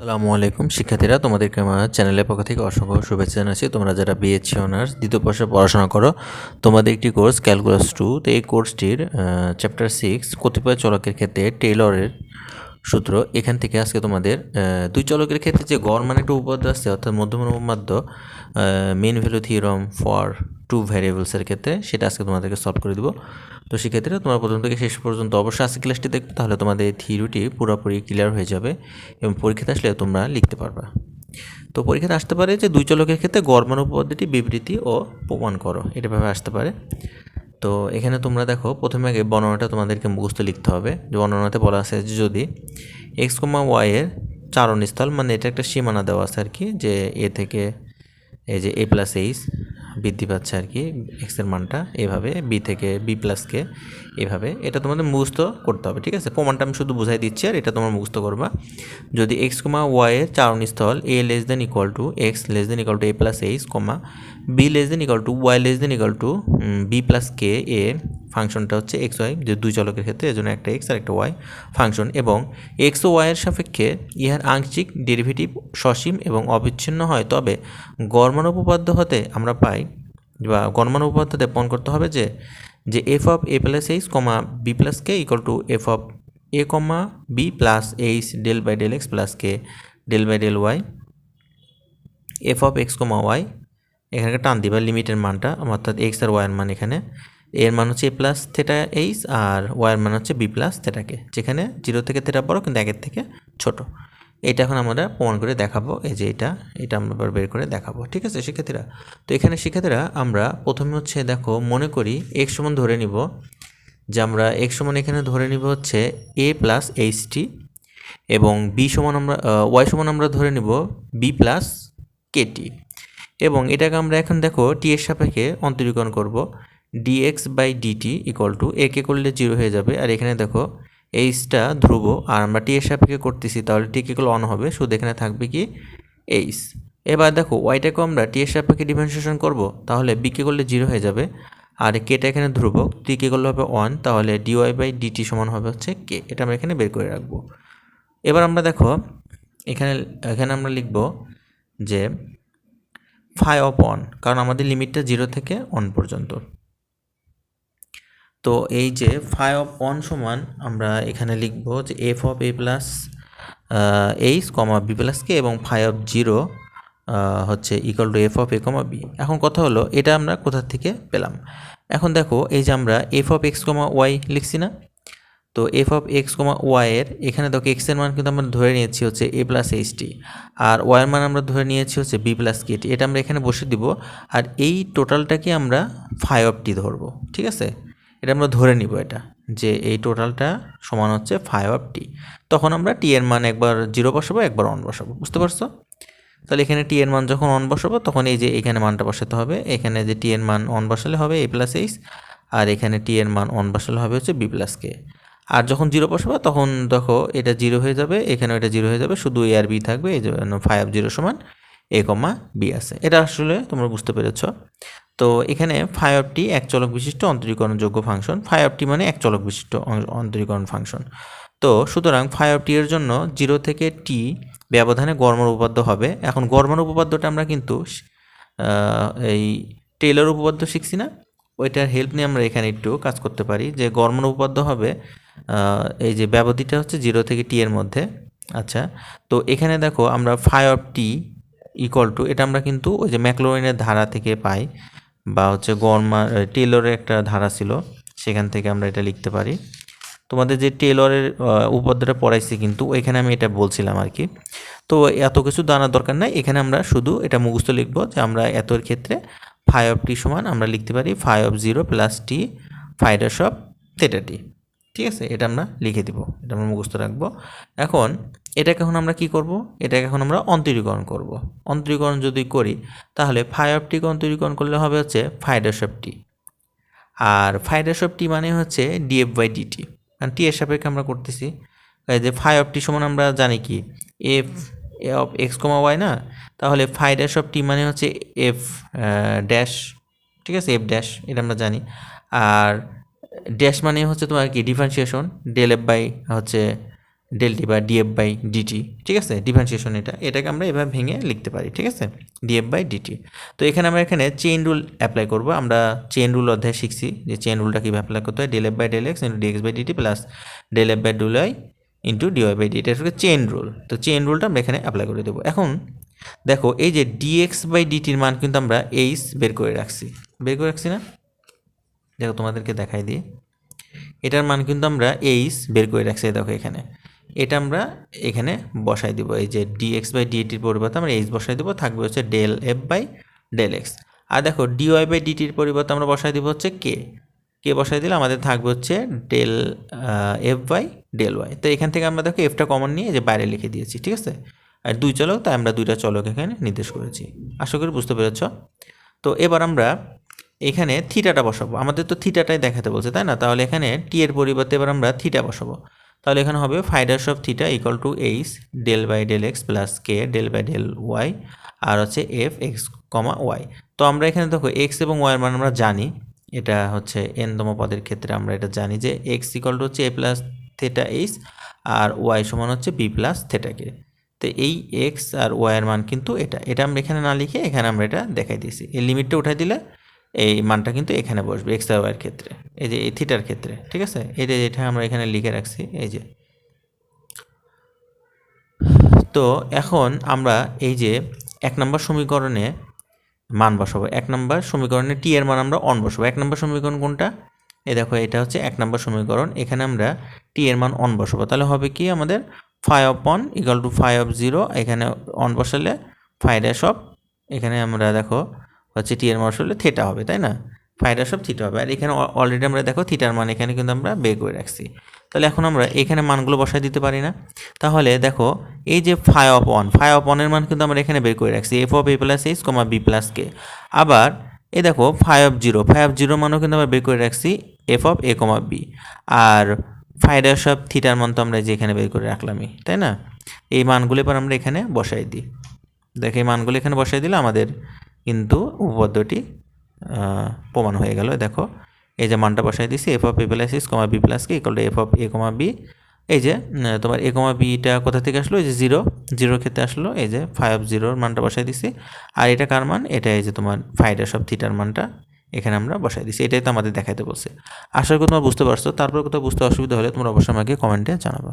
আসসালামু আলাইকুম শিক্ষার্থীরা, তোমাদেরকে আমার চ্যানেলের পক্ষ থেকে অসংখ্য শুভেচ্ছা জানাচ্ছি। তোমরা যারা বিএসসি অনার্স দ্বিতীয় বর্ষে পড়াশোনা করো, তোমাদের একটি কোর্স ক্যালকুলাস 2, তো এই কোর্সটির চ্যাপ্টার 6 কতিপয় চলকের ক্ষেত্রে টেইলরের সূত্র, এখান থেকে আজকে তোমাদের দুই চলকের ক্ষেত্রে যে গড় মানে একটা উপপাদ্য আছে, অর্থাৎ মধ্যমান উপপাদ্য, mean value theorem for two ভ্যারিয়েবলসের ক্ষেত্রে, সেটা আজকে তোমাদেরকে সলভ করে দেবো। তো সেক্ষেত্রে তোমরা প্রথম থেকে শেষ পর্যন্ত অবশ্যই আজকে ক্লাসটি দেখবে, তাহলে তোমাদের এই থিওরিটি পুরোপুরি ক্লিয়ার হয়ে যাবে এবং পরীক্ষাতে আসলে তোমরা লিখতে পারবা। তো পরীক্ষাতে আসতে পারে যে দুই চলকের ক্ষেত্রে গড় মান উপপাদ্যটি বিবৃতি ও প্রমাণ করো, এটা ভাবে আসতে পারে। তো এখানে তোমরা দেখো, প্রথমে আগে বর্ণনাটা তোমাদেরকে মুখস্থ লিখতে হবে। যে বর্ণনাতে বলা আছে যে যদি এক্স কমা ওয়াই এর চারণস্থল, মানে এটা একটা সীমানা দেওয়া আছে আর কি, যে এ থেকে এই যে এ প্লাস এইচ বৃদ্ধি পাচ্ছে আর কি এক্সের মানটা, এভাবে বি থেকে বি প্লাসকে এভাবে, এটা তোমাদের মুখস্থ করতে হবে, ঠিক আছে। প্রমাণটা আমি শুধু বুঝাই দিচ্ছি আর এটা তোমরা মুখস্থ করবা। যদি এক্স কমা ওয়াই এর চারণস্থল a less than equal to x less than equal to a plus H comma b less than equal to y less than equal to b plus k, এ ফাংশনটা হচ্ছে এক্স ওয়াই, যে দুই চলকের ক্ষেত্রে এজন্য একটা এক্স আর একটা ওয়াই ফাংশন, এবং এক্স ও ওয়াইয়ের সাপেক্ষে ইহার আংশিক ডেরিভেটিভ সসীম এবং অবিচ্ছিন্ন হয়, তবে গড় মান উপপাদ্য হতে আমরা পাই, বা গড় মান উপপাদ্যতে প্রমাণ করতে হবে যে যে F of A plus H comma B plus K equal to F of A comma B plus H del by del x plus K del by del Y F of X comma Y, এখানে টান দিবা লিমিটের মানটা, অর্থাৎ x আর ওয়াইয়ের মান, এখানে এর মান হচ্ছে এ প্লাস থেটা এইচ আর ওয়াইয়ের মান হচ্ছে বি প্লাস থেটাকে, যেখানে 0 থেকে থেটা বড় কিন্তু 1 থেকে ছোট। এটা এখন আমরা প্রমাণ করে দেখাবো, এই যে এটা আমরা বের করে দেখাবো, ঠিক আছে শিক্ষার্থীরা। তো এখানে শিক্ষার্থীরা আমরা প্রথমে হচ্ছে দেখো, মনে করি এক্স সমান ধরে নিব যে আমরা এক্স সমান এখানে ধরে নিব হচ্ছে এ প্লাস এইচ টি, এবং বি সমান আমরা ওয়াই সমান আমরা ধরে নিব বি প্লাস কেটি, এবং এটাকে আমরা এখন দেখো টি এর সাপেক্ষে অন্তরীকরণ করব, dx by dt equal to একে করলে 0 হয়ে যাবে, আর এখানে দেখো এইচটা ধ্রুব, আর আমরা টি এর সাপেক্ষে করতেছি, তাহলে টি কে করলে অন হবে, শুধু এখানে থাকবে কি এইচ। এবার দেখো ওয়াইটাকে আমরা টি এর সাপেক্ষে ডিফারেন্সিয়েশন করব, তাহলে বি কে করলে 0 হয়ে যাবে, আর কেটা এখানে ধ্রুবক, টি কে করলে হবে 1, তাহলে ডিওয়াই বাই ডিটি সমান হবে হচ্ছে কে, এটা আমরা এখানে বের করে রাখবো। এবার আমরা দেখো এখানে এখানে আমরা লিখব যে ফাই অফ 1, কারণ আমাদের লিমিটটা 0 থেকে 1 পর্যন্ত। তো এই যে ফাই অফ 1 সমান আমরা এখানে লিখব যে F of A plus H comma B plus k, এবং ফাই অফ 0 হচ্ছে equal to F of A comma b. এখন কথা হলো এটা আমরা কোথা থেকে পেলাম। এখন দেখো এই যে আমরা F of X comma Y লিখছি না, তো F of X comma Y এর এখানে দেখো এক্সের মান কিন্তু আমরা ধরে নিয়েছি হচ্ছে এ প্লাস এইচ টি, আর ওয়াইয়ের মান আমরা ধরে নিয়েছি হচ্ছে বি প্লাস কে টি, এটা আমরা এখানে বসে দিব, আর এই টোটালটাকে আমরা ফাই অফ টি ধরবো, ঠিক আছে। এটা আমরা ধরে নিব এটা, যে এই টোটালটা সমান হচ্ছে ফাই অফ টি। তখন আমরা টি এর মান একবার 0 বসাবো, একবার 1 বসাবো, বুঝতে পারছো? তাহলে এখানে টি এর মান যখন 1 বসাবো, তখন এই যে এখানে মানটা বসাতে হবে, এখানে যে টি এর মান 1 বসালে হবে এ প্লাস এইচ, আর এখানে টি এর মান 1 বসালে হবে হচ্ছে বি প্লাস কে। আর যখন 0 বসাবো তখন দেখো এটা 0 হয়ে যাবে, এখানেও এটা 0 হয়ে যাবে, শুধু এ আর বি থাকবে, এই জন্য ফাই অফ 0 সমান এ কমা বি আছে। এটা আসলে তোমরা বুঝতে পেরেছ। তো এখানে ফাই অফ টি এক চলক বিশিষ্ট অন্তরীকরণযোগ্য ফাংশন, ফাই অফ টি মানে এক চলক বিশিষ্ট অন্তরীকরণ ফাংশন। তো সুতরাং ফাই অফ টি এর জন্য 0 থেকে টি ব্যবধানে গড় মান উপপাদ্য হবে। এখন গড় মান উপপাদ্যটা আমরা কিন্তু এই টেইলর উপপাদ্য শিখছি না, ওইটার হেল্প নিয়ে আমরা এখানে একটু কাজ করতে পারি। যে গড় মান উপপাদ্য হবে এই যে ব্যবধিটা হচ্ছে 0 থেকে টি এর মধ্যে। আচ্ছা, তো এখানে দেখো আমরা phi of T equal to, এটা আমরা কিন্তু ওই যে ম্যাকলোরিনের ধারা থেকে পাই, বা হচ্ছে গড় মান টেইলরের একটা ধারা ছিল, সেখান থেকে আমরা এটা লিখতে পারি। তোমাদের যে টেইলরের উপপাদ্যটা পড়াইছি কিন্তু ওইখানে আমি এটা বলছিলাম আর কি। তো এত কিছু জানার দরকার নাই, এখানে আমরা শুধু এটা মুখস্থ লিখবো যে আমরা এতর ক্ষেত্রে ফাই অফ টি সমান আমরা লিখতে পারি phi of 0 plus t phi dash of theta t, ঠিক আছে। এটা আমরা লিখে দিব, এটা আমরা মুখস্থ রাখবো। এখন এটাকে এখন আমরা কি করব, এটাকে এখন আমরা অন্তরীকরণ করব। অন্তরীকরণ যদি করি তাহলে ফাই অফ টিকে অন্তরীকরণ করলে হবে হচ্ছে ফাই ড্যাশ অফ টি, আর ফাই ড্যাশ অফ টি মানে হচ্ছে ডিএফ বাই ডিটি, কারণ টি এর সাপেক্ষে আমরা করতেছি। এই যে ফাই অফ টি সমান আমরা জানি কি F of X comma Y না, তাহলে ফাই ড্যাশ অফ টি মানে হচ্ছে এফ ড্যাশ, ঠিক আছে, এফ ড্যাশ, এটা আমরা জানি। আর ড্যাশ মানে হচ্ছে তোমার কি ডিফারেন্সিয়েশন, ডেল এফ বাই হচ্ছে ডেল টি বা ডিএফ বাই ডিটি, ঠিক আছে, ডিফারেন্সিয়েশন এটাকে আমরা এভাবে ভেঙে লিখতে পারি, ঠিক আছে, ডিএফ বাই ডিটি। তো আমরা এখানে চেইন রুল অ্যাপ্লাই করবো। আমরা চেইন রুল অধ্যায় শিখছি যে চেইন রুলটা কীভাবে অ্যাপ্লাই করতে হয়, del F by del X into dx by dt plus del F by del Y into dy by dt, এটা হচ্ছে চেইন রুল। তো চেইন রুলটা আমরা এখানে অ্যাপ্লাই করে দেবো। এখন দেখো এই যে ডিএক্স বাই ডিটির মান কিন্তু আমরা এইচ বের করে রাখছি না, দেখো তোমাদেরকে দেখাই দিই, এটার মান কিন্তু আমরা এইচ বের করে রাখছি। দেখো এখানে এটা আমরা এখানে বসাই দিব, এই যে ডিএক্স বাই ডিটির পরিবর্তে আমরা এইচ বসাই দেবো, থাকবে হচ্ছে del F by del x. আর দেখো ডিওয়াই বাই ডিটির পরিবর্তে আমরা বসাই দিব হচ্ছে কে বসাই দিলে আমাদের থাকবে হচ্ছে del F by del Y. তো এখান থেকে আমরা দেখো এফটা কমন নিয়ে যে বাইরে লিখে দিয়েছি, ঠিক আছে। আর দুই চলক, তাই আমরা দুইটা চলক এখানে নির্দেশ করেছি। আশা করি বুঝতে পেরেছ। তো এবার আমরা এখানে থিটাটা বসাবো, আমাদের তো থিটাটাই দেখাতে বলছে, তাই না। তাহলে এখানে টি এর পরিবর্তে এবার আমরা থিটা বসাবো। তাহলে এখানে হবে phi dash of theta equal to h del by del x plus K del by del y আর হচ্ছে এফ এক্স কমা ওয়াই। তো আমরা এখানে দেখো এক্স এবং ওয়াইয়ের মান আমরা জানি, এটা হচ্ছে এনতম পদের ক্ষেত্রে আমরা এটা জানি যে এক্স ইকুয়াল টু হচ্ছে এ plus theta H R Y সমান হচ্ছে বি প্লাস থেটাকে। তো এই এক্স আর ওয়াইয়ের মান কিন্তু এটা আমরা এখানে না লিখে এখানে আমরা এটা দেখাই দিয়েছি। এই লিমিটটা উঠাই দিলে এই মানটা কিন্তু এখানে বসবে এক্স আর ওয়াইয়ের ক্ষেত্রে, এই যে এই থিটার ক্ষেত্রে, ঠিক আছে। যেটা আমরা এখানে লিখে রাখছি এই যে। তো এখন আমরা এই যে 1 নম্বর সমীকরণে মান বসাবো, 1 নম্বর সমীকরণে টি এর মান আমরা অন বসাবো। 1 নম্বর সমীকরণ কোনটা, এই দেখো এটা হচ্ছে 1 নম্বর সমীকরণ, এখানে আমরা টি এর মান অন বসাবো। তাহলে হবে কি আমাদের phi of one equal to phi of zero, এখানে অন বসালে ফাই ড্যাশ অফ, এখানে আমরা দেখো হচ্ছে টি এর মান বসালে থিটা হবে, তাই না, ফাই ড্যাশ অফ থিটা হবে। আর এখানে অলরেডি আমরা দেখো থিটার মান এখানে কিন্তু আমরা বের করে রাখছি। তাহলে এখন আমরা এখানে মানগুলো বসাই দিতে পারি না। তাহলে দেখো এই যে ফাই অফ ওয়ানের মান কিন্তু আমরা এখানে বের করে রাখছি, F of A plus H comma B plus k. আবার এই দেখো ফাই অফ জিরো মানও কিন্তু আমরা বের করে রাখছি, F of A comma B. আর ফাই ড্যাশ অফ থিটার মান তো আমরা যে এখানে বের করে রাখলামই, তাই না। এই মানগুলো এবার আমরা এখানে বসাই দিই। দেখো এই মানগুলো এখানে বসাই দিলে আমাদের কিন্তু উপপাদ্যটি প্রমাণ হয়ে গেল। দেখো এই যে মানটা বসাই দিছি, F of A plus H comma B plus K equal to F of A comma B. এই যে তোমার এ কমা বিটা কোথা থেকে আসলো, এই যে জিরোর ক্ষেত্রে আসলো, এই যে ফাই অফ জিরোর মানটা বসাই দিছি। আর এটা কার মান, এটা এই যে তোমার ফাই ড্যাশ অফ থিটার মানটা এখানে আমরা বসাই দিছি। এটাই তো আমাদের দেখাইতে বলছে। আশা করি তোমরা বুঝতে পারছো। তারপর কোথাও বুঝতে অসুবিধা হলে তোমরা অবশ্যই আমাকে কমেন্টে জানাবো।